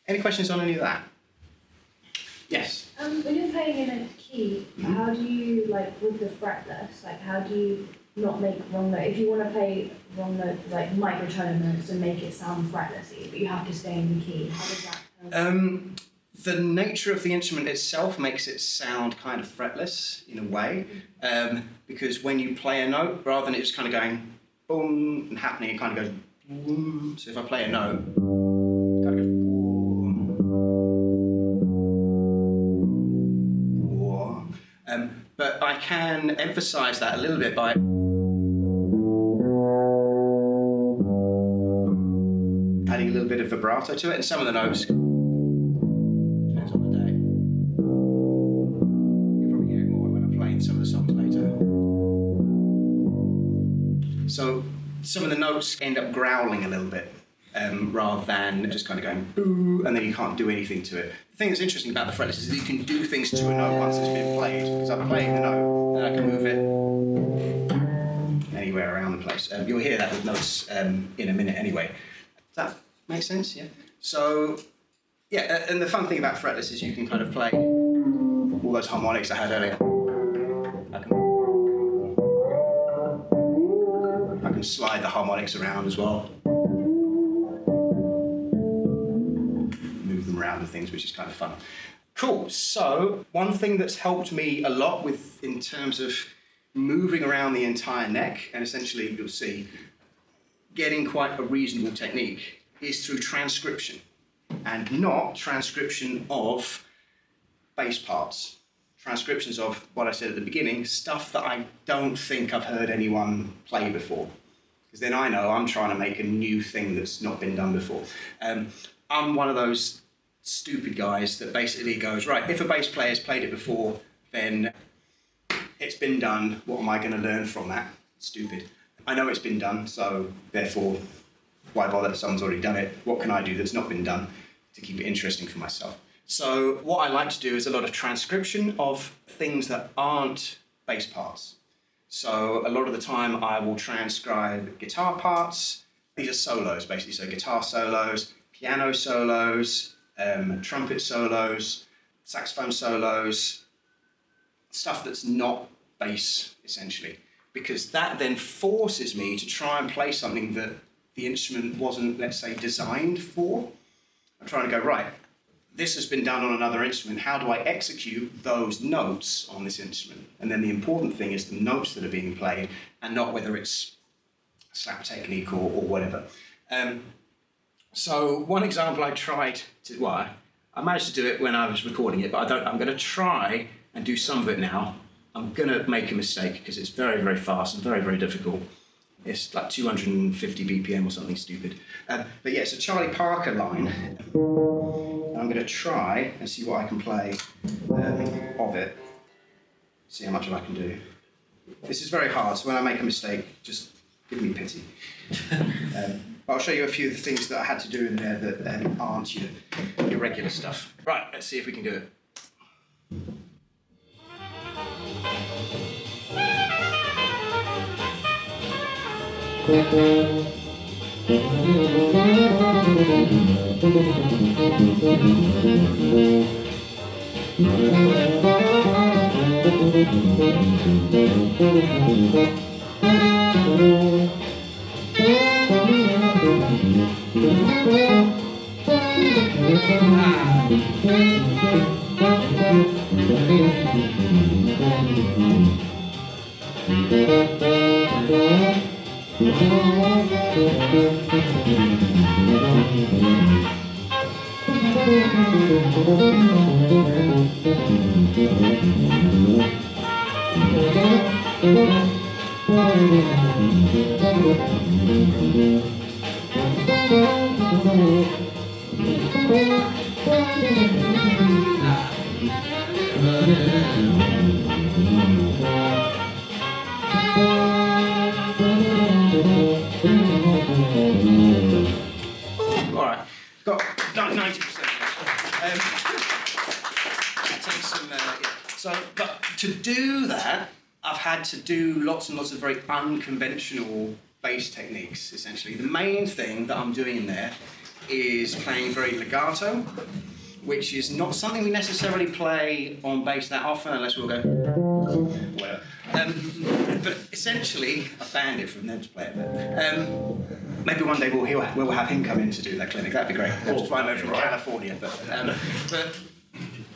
Any questions on any of that? Yes? When you're playing in a key, how do you, like with the fretless, like how do you not make wrong note? If you want to play wrong note, like microtone notes and make it sound fretlessy, but you have to stay in the key, how does that The nature of the instrument itself makes it sound kind of fretless in a way, because when you play a note, rather than it just kind of going boom and happening, it kind of goes boom. So if I play a note, it kind of goes boom, boom. But I can emphasize that a little bit by adding a little bit of vibrato to it, and some of the notes. Some of the songs later. So some of the notes end up growling a little bit rather than just kind of going boo, and then you can't do anything to it. The thing that's interesting about the fretless is that you can do things to a note once it's been played, because I'm playing the note and I can move it anywhere around the place. You'll hear that with notes in a minute anyway. Does that make sense? Yeah. So yeah, and the fun thing about fretless is you can kind of play all those harmonics I had earlier. I can slide the harmonics around as well. Move them around and things, which is kind of fun. Cool, so one thing that's helped me a lot in terms of moving around the entire neck, and essentially you'll see getting quite a reasonable technique, is through transcription, and not transcription of bass parts. Transcriptions of what I said at the beginning, stuff that I don't think I've heard anyone play before. Because then I know I'm trying to make a new thing that's not been done before. I'm one of those stupid guys that basically goes, right, if a bass player's played it before, then it's been done. What am I going to learn from that? Stupid. I know it's been done, so therefore, why bother? Someone's already done it. What can I do that's not been done to keep it interesting for myself? So what I like to do is a lot of transcription of things that aren't bass parts. So a lot of the time I will transcribe guitar parts. These are solos basically, so guitar solos, piano solos, trumpet solos, saxophone solos, stuff that's not bass essentially, because that then forces me to try and play something that the instrument wasn't, let's say, designed for. I'm trying to go, right, this has been done on another instrument, how do I execute those notes on this instrument? And then the important thing is the notes that are being played, and not whether it's slap technique or whatever. So one example I tried to, well, I managed to do it when I was recording it, but I'm going to try and do some of it now. I'm going to make a mistake because it's very, very fast and very, very difficult. It's like 250 BPM or something stupid. But yeah, it's a Charlie Parker line. I'm going to try and see what I can play of it. See how much of I can do. This is very hard, so when I make a mistake, just give me pity. I'll show you a few of the things that I had to do in there that aren't your regular stuff. Right, let's see if we can do it. Alright, got 90%. It takes some, So, but to do that, I've had to do lots and lots of very unconventional bass techniques, essentially. The main thing that I'm doing in there is playing very legato, which is not something we necessarily play on bass that often, unless we'll go whatever. But essentially, I banned it from them to play it. But maybe one day we'll have him come in to do that clinic. That'd be great. We'll have to find out from California. But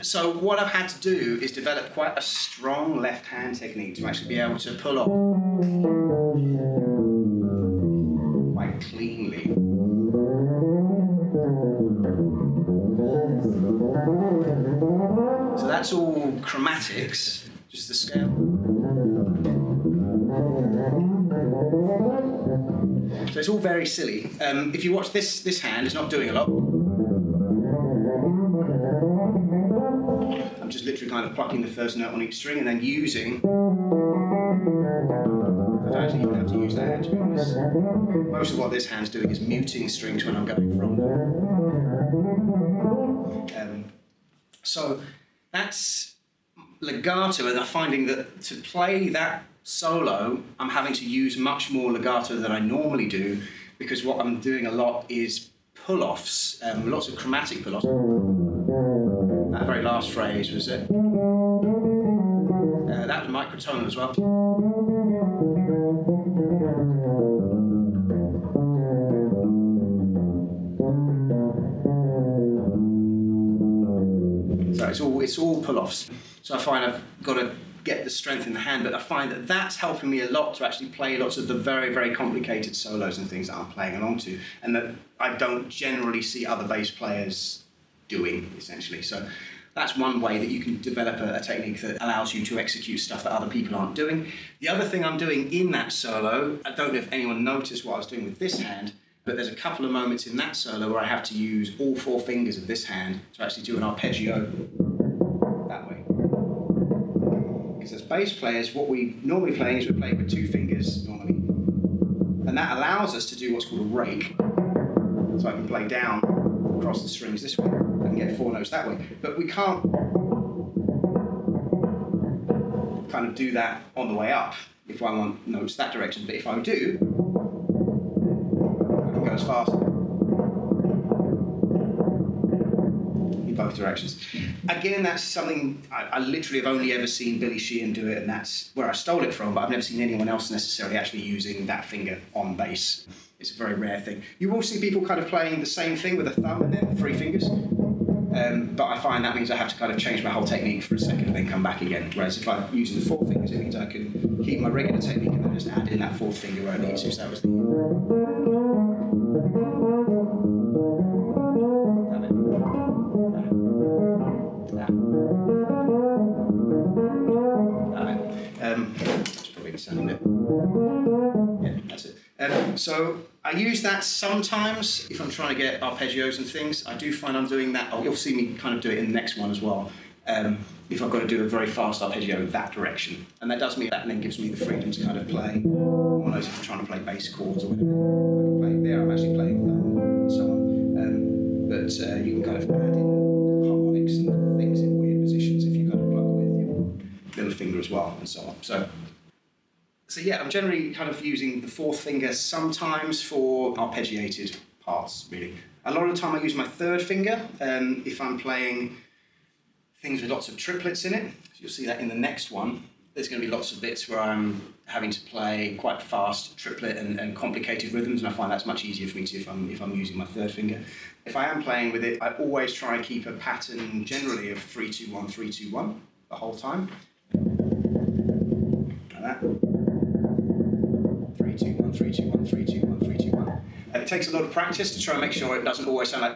so what I've had to do is develop quite a strong left-hand technique to actually be able to pull off quite cleanly. So that's all chromatics, just the scale. So it's all very silly. If you watch this hand, it's not doing a lot. I'm just literally kind of plucking the first note on each string and then using. I don't actually even have to use that hand, to be honest. Most of what this hand's doing is muting strings when I'm going from them. So that's legato, and I'm finding that to play that solo, I'm having to use much more legato than I normally do, because what I'm doing a lot is pull-offs, lots of chromatic pull-offs. That very last phrase was it. That was microtonal as well. So it's all pull-offs. So I find I've got to get the strength in the hand, but I find that that's helping me a lot to actually play lots of the very, very complicated solos and things that I'm playing along to, and that I don't generally see other bass players doing, essentially. So that's one way that you can develop a technique that allows you to execute stuff that other people aren't doing. The other thing I'm doing in that solo, I don't know if anyone noticed what I was doing with this hand, but there's a couple of moments in that solo where I have to use all 4 fingers of this hand to actually do an arpeggio that way. Because as bass players, what we normally play is we're playing with 2 fingers normally. And that allows us to do what's called a rake. So I can play down across the strings this way and get 4 notes that way. But we can't kind of do that on the way up if I want notes that direction. But if I do, I can go as fast in both directions. Again, that's something I literally have only ever seen Billy Sheehan do it, and that's where I stole it from, but I've never seen anyone else necessarily actually using that finger on bass. It's a very rare thing. You will see people kind of playing the same thing with a thumb and then 3 fingers, but I find that means I have to kind of change my whole technique for a second and then come back again. Whereas if I'm using the 4 fingers, it means I can keep my regular technique and then just add in that 4th finger where I need to. So that was the... That's probably the sound of it. Yeah, that's it. So I use that sometimes if I'm trying to get arpeggios and things. I do find I'm doing that. You'll see me kind of do it in the next one as well. If I've got to do a very fast arpeggio in that direction. And that does me that, and then gives me the freedom to kind of play more notes if I'm trying to play bass chords or whatever. I can play there, I'm actually playing thumb and so on. But you can kind of add in harmonics and things in weird positions if you kind of pluck with your little finger as well and so on. So yeah, I'm generally kind of using the 4th finger sometimes for arpeggiated parts, really. A lot of the time I use my 3rd finger if I'm playing things with lots of triplets in it. So you'll see that in the next one. There's going to be lots of bits where I'm having to play quite fast triplet and complicated rhythms, and I find that's much easier for me to if I'm using my 3rd finger. If I am playing with it, I always try and keep a pattern generally of 3-2-1, 3-2-1 the whole time. Like that. 3-2-1, 3-2-1, 3-2-1, 3-2-1. And it takes a lot of practice to try and make sure it doesn't always sound like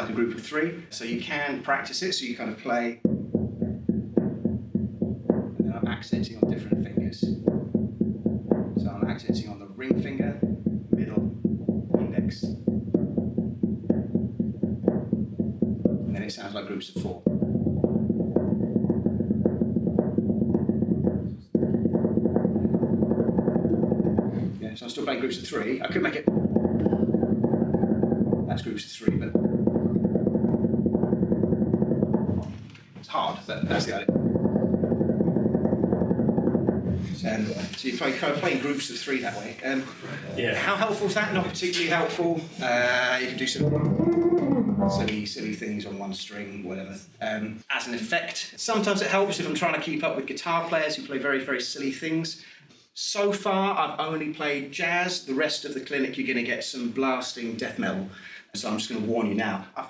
a group of 3. So you can practice it, so you kind of play, and then I'm accenting on different fingers. So I'm accenting on the ring finger, middle, index. And then it sounds like groups of 4. Yeah, so I'm still playing groups of 3. I could make it, that's groups of 3, but it's hard, that's the idea. So you play kind of playing groups of 3 that way. Yeah. How helpful is that? Not particularly helpful. You can do some silly things on one string, whatever. As an effect, sometimes it helps if I'm trying to keep up with guitar players who play very, very silly things. So far, I've only played jazz. The rest of the clinic, you're going to get some blasting death metal. So I'm just going to warn you now. I've